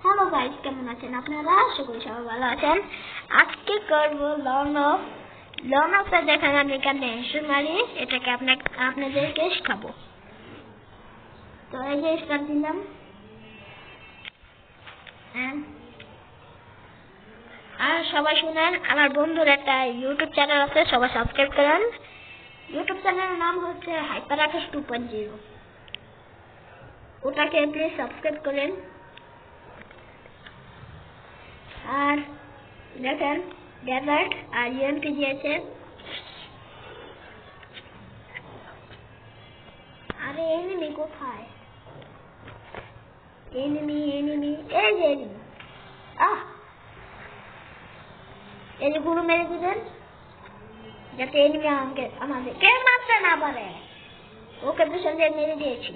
Hello guys, কেমন আছেন আপনারা? আশা করি সবাই ভালো আছেন। আজকে করব লন অফ দেখেন আমি এখানে হেসে মারি, এটাকে আপনাদেরকে শেখাবো। তো এই যে স্টার্ট দিলাম। আর সবাই শুনেন, আমার বন্ধুর একটা ইউটিউব চ্যানেল আছে, সবাই সাবস্ক্রাইব করেন। ইউটিউব চ্যানেলের নাম হচ্ছে হাইপার আকাশ 2.0, ওটাকে প্লিজ সাবস্ক্রাইব করেন। আর দেখেন ডেজার্ট আর ইউএমপি দিয়েছে। আরে এনিমি কোথায়? এনিমি এই যে এনিমি। এই যে গুরু মেরে দিবেন যাতে এনিমি আমাদের কে মারতে না পারে। ওকে পিছন দিয়ে মেরে দিয়েছি।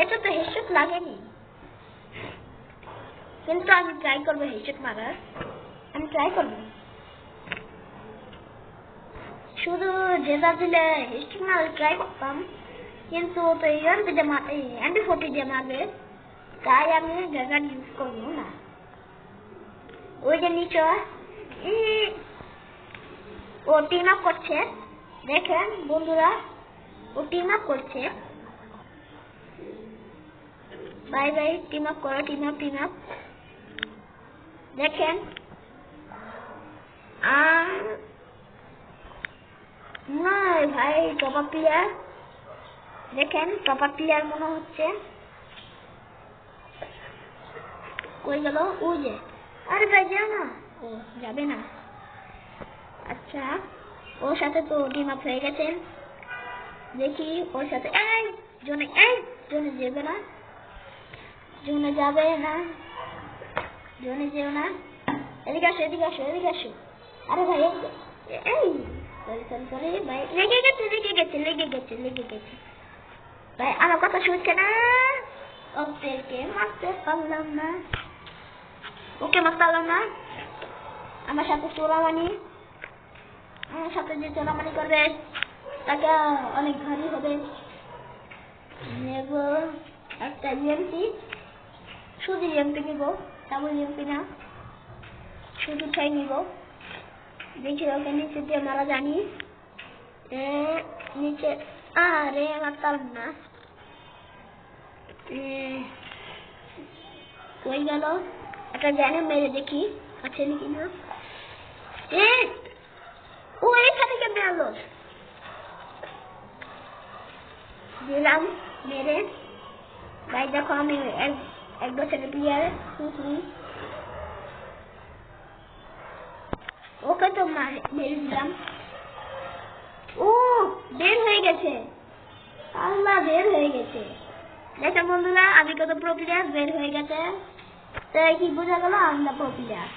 এটা তো হেডশট লাগেনি, কিন্তু আমি ট্রাই করবো হেডশট মারার। আমি ট্রাই করবো, শুধু যেটা দিলে হেডশট মারার ট্রাই করতাম, কিন্তু তো এমপি দিয়ে MP40 দিয়ে মারবে, তাই আমি ড্যাগার ইউজ করবো না। ওই যে নিচে ও টিম আপ করছে, দেখেন বন্ধুরা, ও টিম আপ করছে। বাই বাই, টিম আপ করো, টিম আপ দেখেন। না ভাই, টপ আপ প্লেয়ার দেখেন, টপ আপ প্লেয়ার মনে হচ্ছে। কই গেল? ওই যে, আরে ভাই যাও না। ও যাবে না, আচ্ছা। ওর সাথে তো টিম আপ হয়ে গেছে, দেখি ওর সাথে। জোনে যাবে না, জোনে যাবে না, জোনে যেও না। এদিকে আসো। আরে ভাই সরি ভাই, লেগে গেছে ভাই, আমার কথা শুনছে না। ওকে মারতে পারলাম না, আমার সাথে যে চোরামানি করবে তাকে অনেক ভারী হবে। নেব একটা ইএমপি, শুধু ইএমপি নিব, ডাবল ইএমপি না, শুধু ঠাই নিব। দেখি ওকে নিচে দিয়ে মারা জানি। নিচে আরে মারতাম না। কই গেল? একটা জানি মেরে দেখি আছে নাকি না। ও এখানে কেমনে আলো দিলাম মেরে। ভাই দেখো, আমি এক বছরের প্লেয়ার। ওকে তো মেরে দিলাম। ও বের হয়ে গেছে, আল্লাহ বের হয়ে গেছে। দেখেন বন্ধুরা, আমি কত প্রো প্লেয়ার, বের হয়ে গেছে। তাই কি বোঝা গেল আমরা প্রো প্লেয়ার।